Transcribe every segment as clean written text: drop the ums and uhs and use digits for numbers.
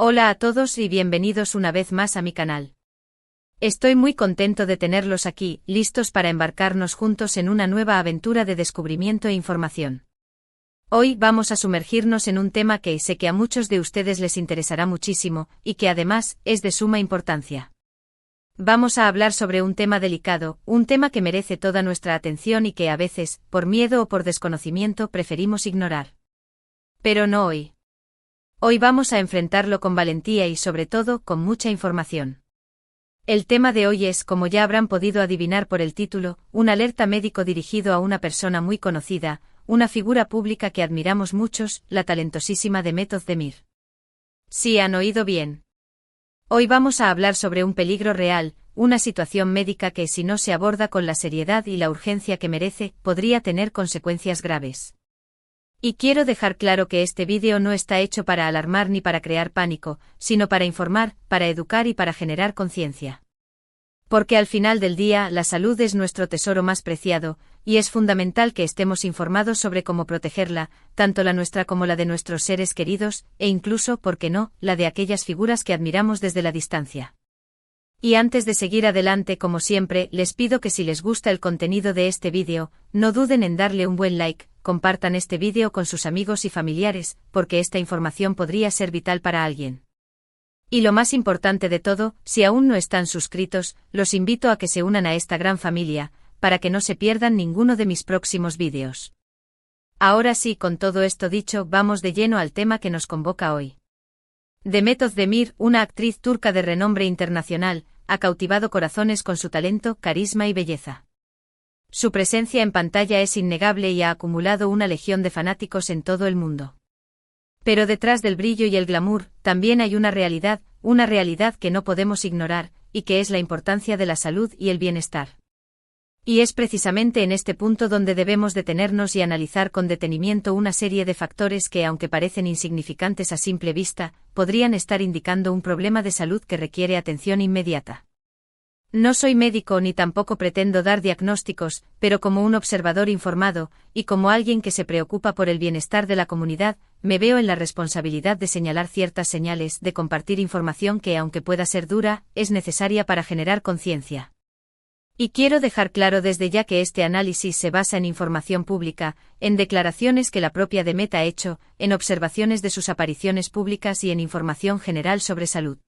Hola a todos y bienvenidos una vez más a mi canal. Estoy muy contento de tenerlos aquí, listos para embarcarnos juntos en una nueva aventura de descubrimiento e información. Hoy vamos a sumergirnos en un tema que sé que a muchos de ustedes les interesará muchísimo, y que además es de suma importancia. Vamos a hablar sobre un tema delicado, un tema que merece toda nuestra atención y que a veces, por miedo o por desconocimiento, preferimos ignorar. Pero no hoy. Hoy vamos a enfrentarlo con valentía y sobre todo con mucha información. El tema de hoy es, como ya habrán podido adivinar por el título, un alerta médico dirigido a una persona muy conocida, una figura pública que admiramos muchos, la talentosísima Demet Özdemir. Sí han oído bien. Hoy vamos a hablar sobre un peligro real, una situación médica que si no se aborda con la seriedad y la urgencia que merece, podría tener consecuencias graves. Y quiero dejar claro que este vídeo no está hecho para alarmar ni para crear pánico, sino para informar, para educar y para generar conciencia. Porque al final del día, la salud es nuestro tesoro más preciado, y es fundamental que estemos informados sobre cómo protegerla, tanto la nuestra como la de nuestros seres queridos, e incluso, ¿por qué no?, la de aquellas figuras que admiramos desde la distancia. Y antes de seguir adelante, como siempre, les pido que si les gusta el contenido de este vídeo, no duden en darle un buen like, compartan este vídeo con sus amigos y familiares, porque esta información podría ser vital para alguien. Y lo más importante de todo, si aún no están suscritos, los invito a que se unan a esta gran familia, para que no se pierdan ninguno de mis próximos vídeos. Ahora sí, con todo esto dicho, vamos de lleno al tema que nos convoca hoy. Demet Özdemir, una actriz turca de renombre internacional, ha cautivado corazones con su talento, carisma y belleza. Su presencia en pantalla es innegable y ha acumulado una legión de fanáticos en todo el mundo. Pero detrás del brillo y el glamour, también hay una realidad que no podemos ignorar, y que es la importancia de la salud y el bienestar. Y es precisamente en este punto donde debemos detenernos y analizar con detenimiento una serie de factores que, aunque parecen insignificantes a simple vista, podrían estar indicando un problema de salud que requiere atención inmediata. No soy médico ni tampoco pretendo dar diagnósticos, pero como un observador informado, y como alguien que se preocupa por el bienestar de la comunidad, me veo en la responsabilidad de señalar ciertas señales, de compartir información que, aunque pueda ser dura, es necesaria para generar conciencia. Y quiero dejar claro desde ya que este análisis se basa en información pública, en declaraciones que la propia Demet ha hecho, en observaciones de sus apariciones públicas y en información general sobre salud.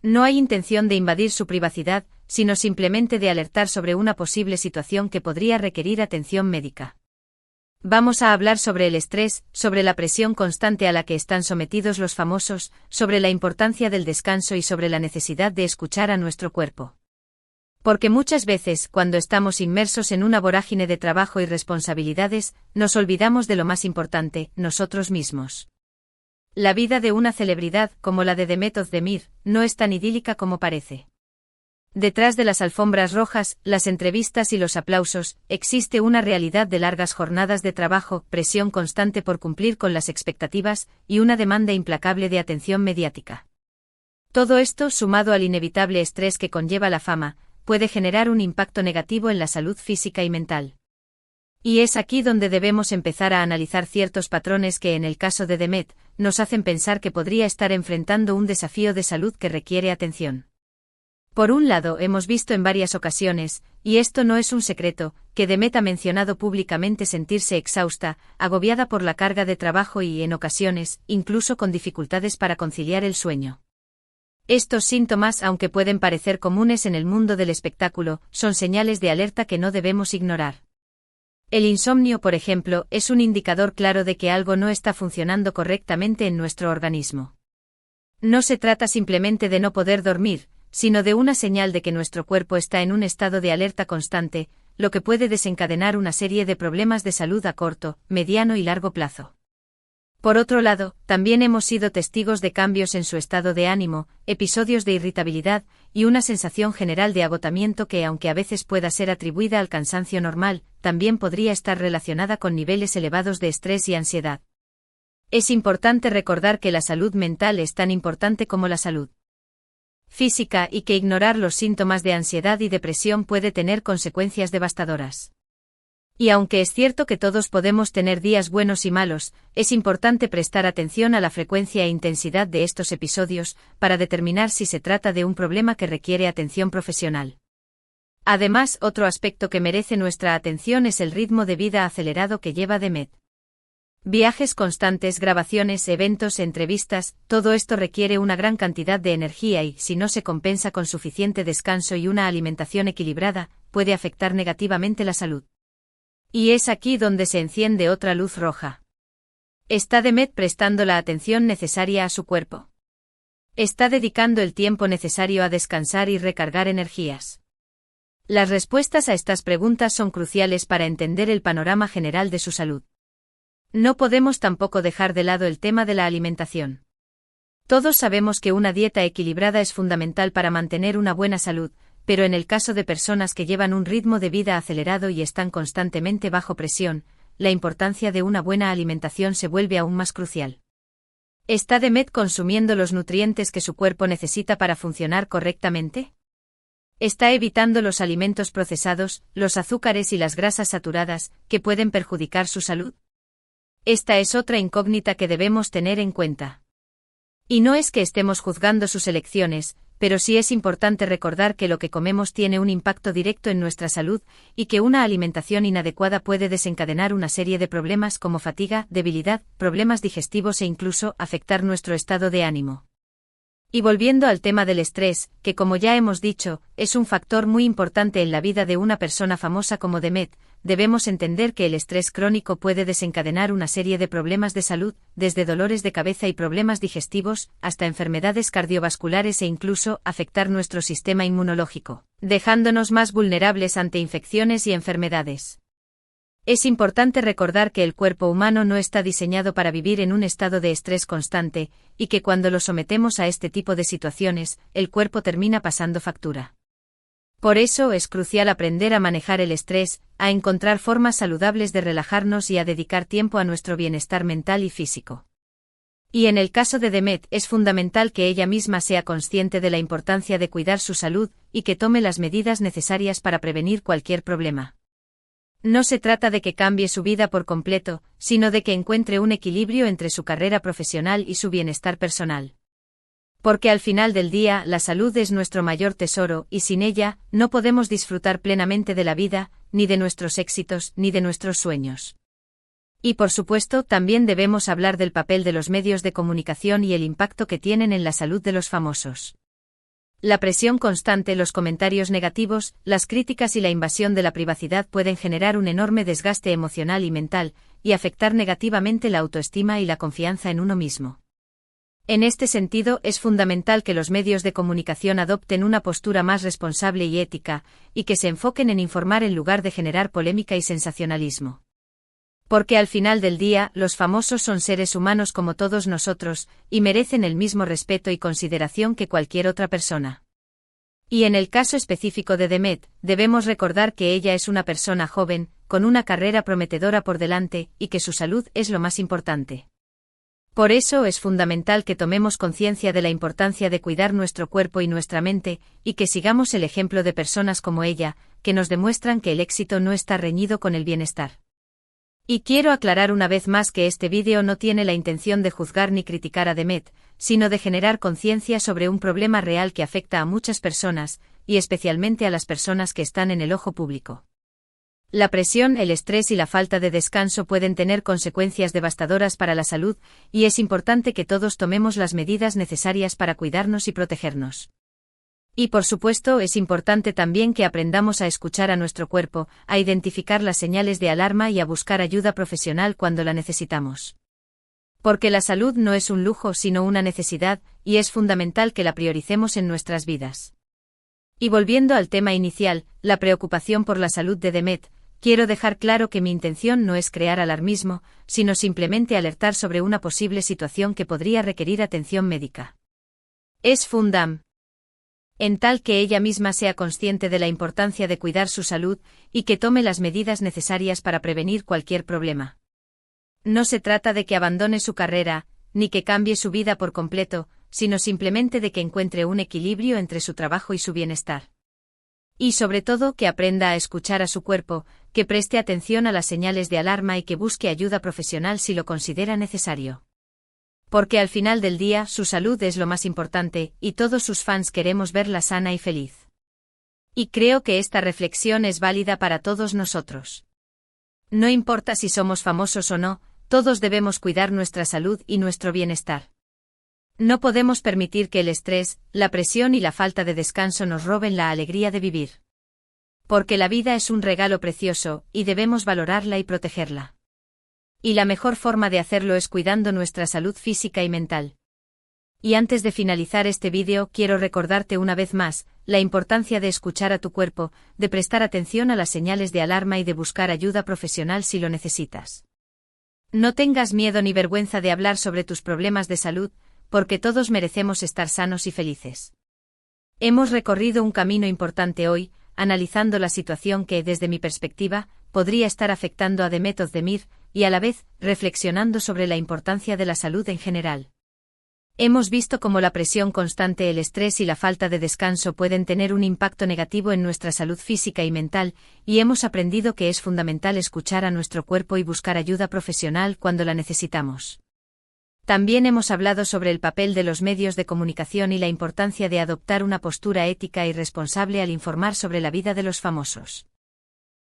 No hay intención de invadir su privacidad, sino simplemente de alertar sobre una posible situación que podría requerir atención médica. Vamos a hablar sobre el estrés, sobre la presión constante a la que están sometidos los famosos, sobre la importancia del descanso y sobre la necesidad de escuchar a nuestro cuerpo. Porque muchas veces, cuando estamos inmersos en una vorágine de trabajo y responsabilidades, nos olvidamos de lo más importante, nosotros mismos. La vida de una celebridad, como la de Demet Özdemir, no es tan idílica como parece. Detrás de las alfombras rojas, las entrevistas y los aplausos, existe una realidad de largas jornadas de trabajo, presión constante por cumplir con las expectativas, y una demanda implacable de atención mediática. Todo esto, sumado al inevitable estrés que conlleva la fama, puede generar un impacto negativo en la salud física y mental. Y es aquí donde debemos empezar a analizar ciertos patrones que en el caso de Demet, nos hacen pensar que podría estar enfrentando un desafío de salud que requiere atención. Por un lado, hemos visto en varias ocasiones, y esto no es un secreto, que Demet ha mencionado públicamente sentirse exhausta, agobiada por la carga de trabajo y, en ocasiones, incluso con dificultades para conciliar el sueño. Estos síntomas, aunque pueden parecer comunes en el mundo del espectáculo, son señales de alerta que no debemos ignorar. El insomnio, por ejemplo, es un indicador claro de que algo no está funcionando correctamente en nuestro organismo. No se trata simplemente de no poder dormir, sino de una señal de que nuestro cuerpo está en un estado de alerta constante, lo que puede desencadenar una serie de problemas de salud a corto, mediano y largo plazo. Por otro lado, también hemos sido testigos de cambios en su estado de ánimo, episodios de irritabilidad, y una sensación general de agotamiento que, aunque a veces pueda ser atribuida al cansancio normal, también podría estar relacionada con niveles elevados de estrés y ansiedad. Es importante recordar que la salud mental es tan importante como la salud física y que ignorar los síntomas de ansiedad y depresión puede tener consecuencias devastadoras. Y aunque es cierto que todos podemos tener días buenos y malos, es importante prestar atención a la frecuencia e intensidad de estos episodios, para determinar si se trata de un problema que requiere atención profesional. Además, otro aspecto que merece nuestra atención es el ritmo de vida acelerado que lleva Demet. Viajes constantes, grabaciones, eventos, entrevistas, todo esto requiere una gran cantidad de energía y, si no se compensa con suficiente descanso y una alimentación equilibrada, puede afectar negativamente la salud. Y es aquí donde se enciende otra luz roja. ¿Está Demet prestando la atención necesaria a su cuerpo? ¿Está dedicando el tiempo necesario a descansar y recargar energías? Las respuestas a estas preguntas son cruciales para entender el panorama general de su salud. No podemos tampoco dejar de lado el tema de la alimentación. Todos sabemos que una dieta equilibrada es fundamental para mantener una buena salud, pero en el caso de personas que llevan un ritmo de vida acelerado y están constantemente bajo presión, la importancia de una buena alimentación se vuelve aún más crucial. ¿Está Demet consumiendo los nutrientes que su cuerpo necesita para funcionar correctamente? ¿Está evitando los alimentos procesados, los azúcares y las grasas saturadas, que pueden perjudicar su salud? Esta es otra incógnita que debemos tener en cuenta. Y no es que estemos juzgando sus elecciones, pero sí es importante recordar que lo que comemos tiene un impacto directo en nuestra salud, y que una alimentación inadecuada puede desencadenar una serie de problemas como fatiga, debilidad, problemas digestivos e incluso afectar nuestro estado de ánimo. Y volviendo al tema del estrés, que como ya hemos dicho, es un factor muy importante en la vida de una persona famosa como Demet, debemos entender que el estrés crónico puede desencadenar una serie de problemas de salud, desde dolores de cabeza y problemas digestivos, hasta enfermedades cardiovasculares e incluso afectar nuestro sistema inmunológico, dejándonos más vulnerables ante infecciones y enfermedades. Es importante recordar que el cuerpo humano no está diseñado para vivir en un estado de estrés constante, y que cuando lo sometemos a este tipo de situaciones, el cuerpo termina pasando factura. Por eso es crucial aprender a manejar el estrés, a encontrar formas saludables de relajarnos y a dedicar tiempo a nuestro bienestar mental y físico. Y en el caso de Demet es fundamental que ella misma sea consciente de la importancia de cuidar su salud, y que tome las medidas necesarias para prevenir cualquier problema. No se trata de que cambie su vida por completo, sino de que encuentre un equilibrio entre su carrera profesional y su bienestar personal. Porque al final del día, la salud es nuestro mayor tesoro, y sin ella, no podemos disfrutar plenamente de la vida, ni de nuestros éxitos, ni de nuestros sueños. Y por supuesto, también debemos hablar del papel de los medios de comunicación y el impacto que tienen en la salud de los famosos. La presión constante, los comentarios negativos, las críticas y la invasión de la privacidad pueden generar un enorme desgaste emocional y mental, y afectar negativamente la autoestima y la confianza en uno mismo. En este sentido, es fundamental que los medios de comunicación adopten una postura más responsable y ética, y que se enfoquen en informar en lugar de generar polémica y sensacionalismo. Porque al final del día, los famosos son seres humanos como todos nosotros, y merecen el mismo respeto y consideración que cualquier otra persona. Y en el caso específico de Demet, debemos recordar que ella es una persona joven, con una carrera prometedora por delante, y que su salud es lo más importante. Por eso es fundamental que tomemos conciencia de la importancia de cuidar nuestro cuerpo y nuestra mente, y que sigamos el ejemplo de personas como ella, que nos demuestran que el éxito no está reñido con el bienestar. Y quiero aclarar una vez más que este vídeo no tiene la intención de juzgar ni criticar a Demet, sino de generar conciencia sobre un problema real que afecta a muchas personas, y especialmente a las personas que están en el ojo público. La presión, el estrés y la falta de descanso pueden tener consecuencias devastadoras para la salud, y es importante que todos tomemos las medidas necesarias para cuidarnos y protegernos. Y por supuesto es importante también que aprendamos a escuchar a nuestro cuerpo, a identificar las señales de alarma y a buscar ayuda profesional cuando la necesitamos. Porque la salud no es un lujo sino una necesidad, y es fundamental que la prioricemos en nuestras vidas. Y volviendo al tema inicial, la preocupación por la salud de Demet, quiero dejar claro que mi intención no es crear alarmismo, sino simplemente alertar sobre una posible situación que podría requerir atención médica. Es fundamental en tal que ella misma sea consciente de la importancia de cuidar su salud, y que tome las medidas necesarias para prevenir cualquier problema. No se trata de que abandone su carrera, ni que cambie su vida por completo, sino simplemente de que encuentre un equilibrio entre su trabajo y su bienestar. Y sobre todo que aprenda a escuchar a su cuerpo, que preste atención a las señales de alarma y que busque ayuda profesional si lo considera necesario. Porque al final del día su salud es lo más importante, y todos sus fans queremos verla sana y feliz. Y creo que esta reflexión es válida para todos nosotros. No importa si somos famosos o no, todos debemos cuidar nuestra salud y nuestro bienestar. No podemos permitir que el estrés, la presión y la falta de descanso nos roben la alegría de vivir. Porque la vida es un regalo precioso, y debemos valorarla y protegerla. Y la mejor forma de hacerlo es cuidando nuestra salud física y mental. Y antes de finalizar este vídeo quiero recordarte una vez más, la importancia de escuchar a tu cuerpo, de prestar atención a las señales de alarma y de buscar ayuda profesional si lo necesitas. No tengas miedo ni vergüenza de hablar sobre tus problemas de salud, porque todos merecemos estar sanos y felices. Hemos recorrido un camino importante hoy, analizando la situación que, desde mi perspectiva, podría estar afectando a Demet Özdemir, y a la vez, reflexionando sobre la importancia de la salud en general. Hemos visto cómo la presión constante, el estrés y la falta de descanso pueden tener un impacto negativo en nuestra salud física y mental, y hemos aprendido que es fundamental escuchar a nuestro cuerpo y buscar ayuda profesional cuando la necesitamos. También hemos hablado sobre el papel de los medios de comunicación y la importancia de adoptar una postura ética y responsable al informar sobre la vida de los famosos.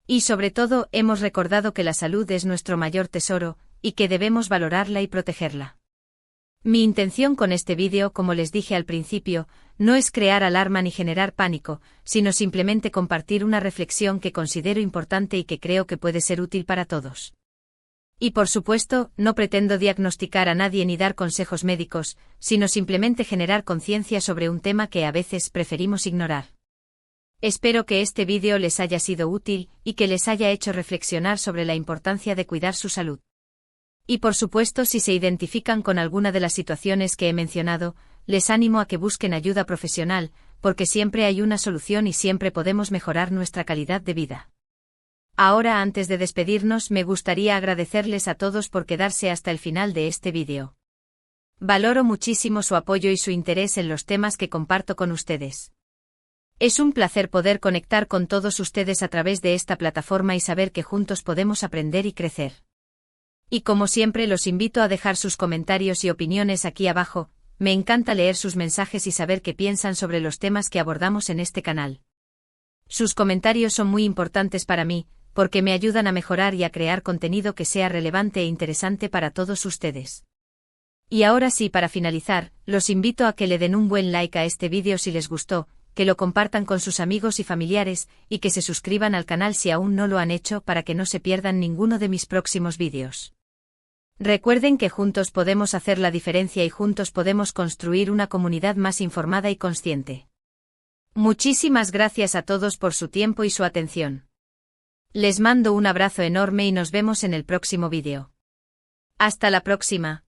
Y sobre todo, hemos recordado que la salud es nuestro mayor tesoro, y que debemos valorarla y protegerla. Mi intención con este vídeo, como les dije al principio, no es crear alarma ni generar pánico, sino simplemente compartir una reflexión que considero importante y que creo que puede ser útil para todos. Y por supuesto, no pretendo diagnosticar a nadie ni dar consejos médicos, sino simplemente generar conciencia sobre un tema que a veces preferimos ignorar. Espero que este vídeo les haya sido útil, y que les haya hecho reflexionar sobre la importancia de cuidar su salud. Y por supuesto, si se identifican con alguna de las situaciones que he mencionado, les animo a que busquen ayuda profesional, porque siempre hay una solución y siempre podemos mejorar nuestra calidad de vida. Ahora, antes de despedirnos, me gustaría agradecerles a todos por quedarse hasta el final de este vídeo. Valoro muchísimo su apoyo y su interés en los temas que comparto con ustedes. Es un placer poder conectar con todos ustedes a través de esta plataforma y saber que juntos podemos aprender y crecer. Y como siempre, los invito a dejar sus comentarios y opiniones aquí abajo. Me encanta leer sus mensajes y saber qué piensan sobre los temas que abordamos en este canal. Sus comentarios son muy importantes para mí, porque me ayudan a mejorar y a crear contenido que sea relevante e interesante para todos ustedes. Y ahora sí, para finalizar, los invito a que le den un buen like a este vídeo si les gustó, que lo compartan con sus amigos y familiares, y que se suscriban al canal si aún no lo han hecho para que no se pierdan ninguno de mis próximos vídeos. Recuerden que juntos podemos hacer la diferencia y juntos podemos construir una comunidad más informada y consciente. Muchísimas gracias a todos por su tiempo y su atención. Les mando un abrazo enorme y nos vemos en el próximo vídeo. Hasta la próxima.